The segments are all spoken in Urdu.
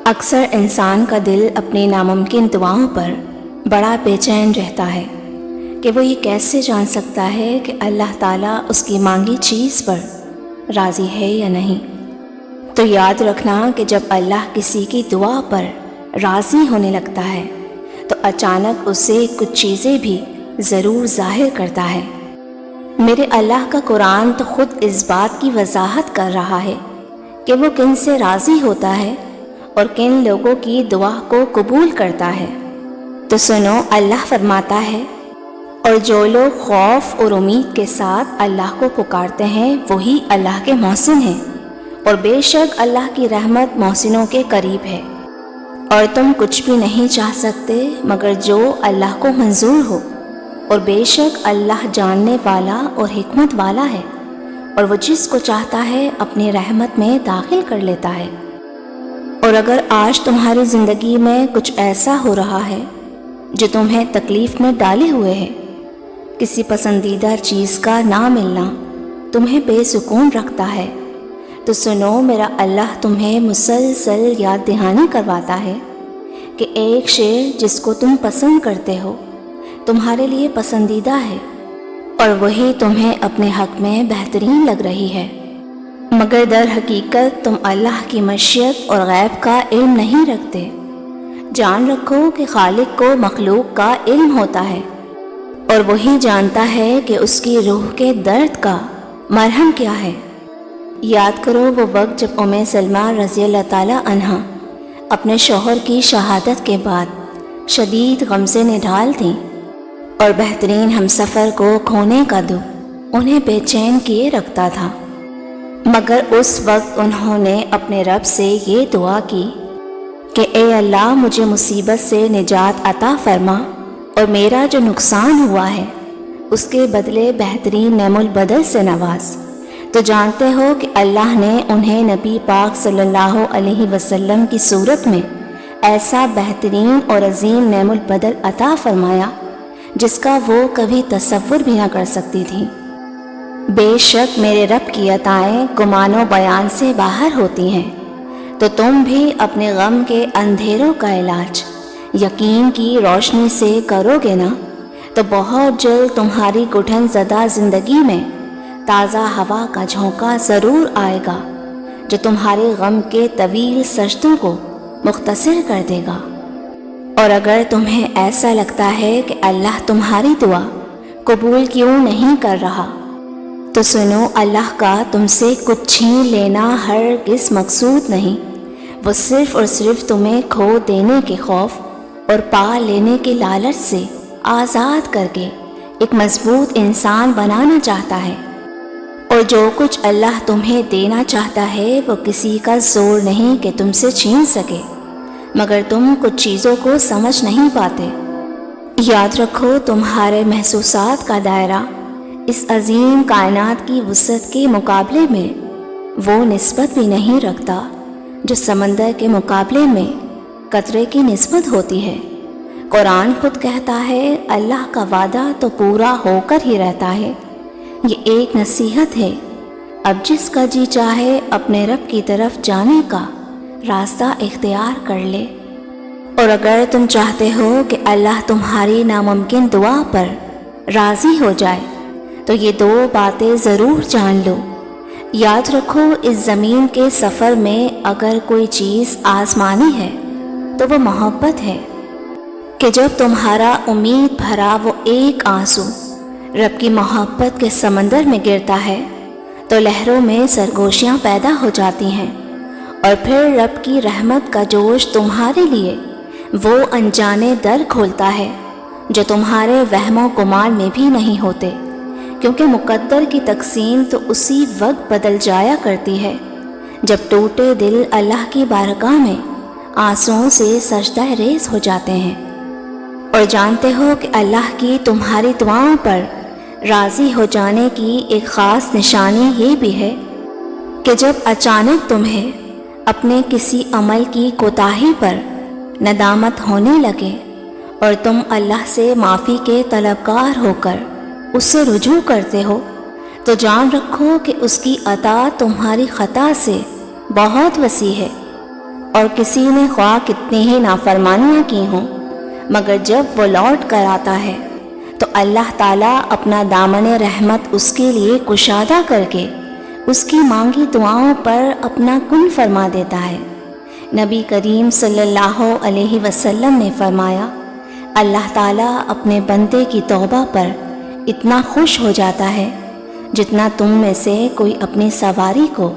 اکثر انسان کا دل اپنی ناممکن دعاؤں پر بڑا بے چین رہتا ہے کہ وہ یہ کیسے جان سکتا ہے کہ اللہ تعالیٰ اس کی مانگی چیز پر راضی ہے یا نہیں۔ تو یاد رکھنا کہ جب اللہ کسی کی دعا پر راضی ہونے لگتا ہے تو اچانک اسے کچھ چیزیں بھی ضرور ظاہر کرتا ہے۔ میرے اللہ کا قرآن تو خود اس بات کی وضاحت کر رہا ہے کہ وہ کن سے راضی ہوتا ہے اور کن لوگوں کی دعا کو قبول کرتا ہے۔ تو سنو، اللہ فرماتا ہے، اور جو لوگ خوف اور امید کے ساتھ اللہ کو پکارتے ہیں وہی اللہ کے محسن ہیں، اور بے شک اللہ کی رحمت محسنوں کے قریب ہے۔ اور تم کچھ بھی نہیں چاہ سکتے مگر جو اللہ کو منظور ہو، اور بے شک اللہ جاننے والا اور حکمت والا ہے، اور وہ جس کو چاہتا ہے اپنی رحمت میں داخل کر لیتا ہے۔ اور اگر آج تمہاری زندگی میں کچھ ایسا ہو رہا ہے جو تمہیں تکلیف میں ڈالے ہوئے ہے، کسی پسندیدہ چیز کا نہ ملنا تمہیں بے سکون رکھتا ہے، تو سنو، میرا اللہ تمہیں مسلسل یاد دہانی کرواتا ہے کہ ایک شے جس کو تم پسند کرتے ہو تمہارے لیے پسندیدہ ہے، اور وہی تمہیں اپنے حق میں بہترین لگ رہی ہے، مگر در حقیقت تم اللہ کی مشیت اور غیب کا علم نہیں رکھتے۔ جان رکھو کہ خالق کو مخلوق کا علم ہوتا ہے، اور وہی جانتا ہے کہ اس کی روح کے درد کا مرہم کیا ہے۔ یاد کرو وہ وقت جب ام سلمہ رضی اللہ تعالی عنہا اپنے شوہر کی شہادت کے بعد شدید غم سے نڈھال تھیں، اور بہترین ہمسفر کو کھونے کا دکھ انہیں بے چین کیے رکھتا تھا، مگر اس وقت انہوں نے اپنے رب سے یہ دعا کی کہ اے اللہ، مجھے مصیبت سے نجات عطا فرما، اور میرا جو نقصان ہوا ہے اس کے بدلے بہترین نعم البدل سے نواز۔ تو جانتے ہو کہ اللہ نے انہیں نبی پاک صلی اللہ علیہ وسلم کی صورت میں ایسا بہترین اور عظیم نعم البدل عطا فرمایا جس کا وہ کبھی تصور بھی نہ کر سکتی تھی۔ بے شک میرے رب کی عطائیں گمان و بیان سے باہر ہوتی ہیں، تو تم بھی اپنے غم کے اندھیروں کا علاج یقین کی روشنی سے کرو گے نا، تو بہت جلد تمہاری گھٹن زدہ زندگی میں تازہ ہوا کا جھونکا ضرور آئے گا جو تمہارے غم کے طویل سجدوں کو مختصر کر دے گا۔ اور اگر تمہیں ایسا لگتا ہے کہ اللہ تمہاری دعا قبول کیوں نہیں کر رہا، تو سنو، اللہ کا تم سے کچھ چھین لینا ہرگز مقصود نہیں، وہ صرف اور صرف تمہیں کھو دینے کے خوف اور پا لینے کے لالچ سے آزاد کر کے ایک مضبوط انسان بنانا چاہتا ہے۔ اور جو کچھ اللہ تمہیں دینا چاہتا ہے وہ کسی کا زور نہیں کہ تم سے چھین سکے، مگر تم کچھ چیزوں کو سمجھ نہیں پاتے۔ یاد رکھو، تمہارے محسوسات کا دائرہ اس عظیم کائنات کی وسعت کے مقابلے میں وہ نسبت بھی نہیں رکھتا جو سمندر کے مقابلے میں قطرے کی نسبت ہوتی ہے۔ قرآن خود کہتا ہے، اللہ کا وعدہ تو پورا ہو کر ہی رہتا ہے۔ یہ ایک نصیحت ہے، اب جس کا جی چاہے اپنے رب کی طرف جانے کا راستہ اختیار کر لے۔ اور اگر تم چاہتے ہو کہ اللہ تمہاری ناممکن دعا پر راضی ہو جائے تو یہ دو باتیں ضرور جان لو۔ یاد رکھو، اس زمین کے سفر میں اگر کوئی چیز آسمانی ہے تو وہ محبت ہے، کہ جب تمہارا امید بھرا وہ ایک آنسو رب کی محبت کے سمندر میں گرتا ہے تو لہروں میں سرگوشیاں پیدا ہو جاتی ہیں، اور پھر رب کی رحمت کا جوش تمہارے لیے وہ انجانے در کھولتا ہے جو تمہارے وہم و گمان میں بھی نہیں ہوتے، کیونکہ مقدر کی تقسیم تو اسی وقت بدل جایا کرتی ہے جب ٹوٹے دل اللہ کی بارگاہ میں آنسوؤں سے سجدہ ریز ہو جاتے ہیں۔ اور جانتے ہو کہ اللہ کی تمہاری دعاؤں پر راضی ہو جانے کی ایک خاص نشانی یہ بھی ہے کہ جب اچانک تمہیں اپنے کسی عمل کی کوتاہی پر ندامت ہونے لگے اور تم اللہ سے معافی کے طلبگار ہو کر اس سے رجوع کرتے ہو، تو جان رکھو کہ اس کی عطا تمہاری خطا سے بہت وسیع ہے، اور کسی نے خواہ کتنی ہی نافرمانیاں کی ہوں، مگر جب وہ لوٹ کر آتا ہے تو اللہ تعالیٰ اپنا دامن رحمت اس کے لیے کشادہ کر کے اس کی مانگی دعاؤں پر اپنا کن فرما دیتا ہے۔ نبی کریم صلی اللہ علیہ وسلم نے فرمایا، اللہ تعالیٰ اپنے بندے کی توبہ پر اتنا خوش ہو جاتا ہے جتنا تم میں سے کوئی اپنی سواری کو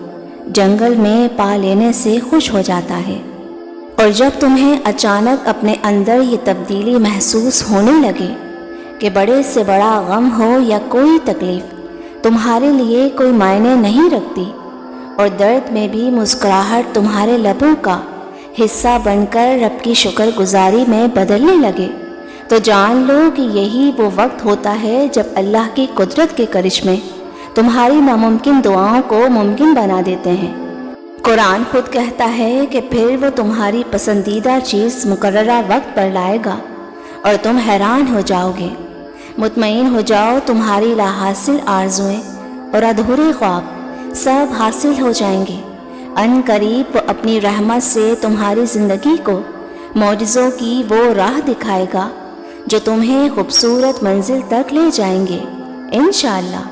جنگل میں پا لینے سے خوش ہو جاتا ہے۔ اور جب تمہیں اچانک اپنے اندر یہ تبدیلی محسوس ہونے لگے کہ بڑے سے بڑا غم ہو یا کوئی تکلیف تمہارے لیے کوئی معنی نہیں رکھتی، اور درد میں بھی مسکراہٹ تمہارے لبوں کا حصہ بن کر رب کی شکر گزاری میں بدلنے لگے، تو جان لو کہ یہی وہ وقت ہوتا ہے جب اللہ کی قدرت کے کرشمے تمہاری ناممکن دعاؤں کو ممکن بنا دیتے ہیں۔ قرآن خود کہتا ہے کہ پھر وہ تمہاری پسندیدہ چیز مقررہ وقت پر لائے گا اور تم حیران ہو جاؤ گے۔ مطمئن ہو جاؤ، تمہاری لا حاصل آرزوئیں اور ادھورے خواب سب حاصل ہو جائیں گے۔ ان قریب وہ اپنی رحمت سے تمہاری زندگی کو معجزوں کی وہ راہ دکھائے گا جو تمہیں خوبصورت منزل تک لے جائیں گے انشاءاللہ۔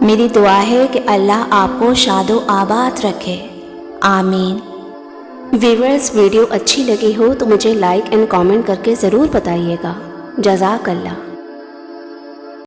میری دعا ہے کہ اللہ آپ کو شاد و آباد رکھے، آمین۔ ویورز، ویڈیو اچھی لگی ہو تو مجھے لائک اینڈ کامنٹ کر کے ضرور بتائیے گا۔ جزاک اللہ۔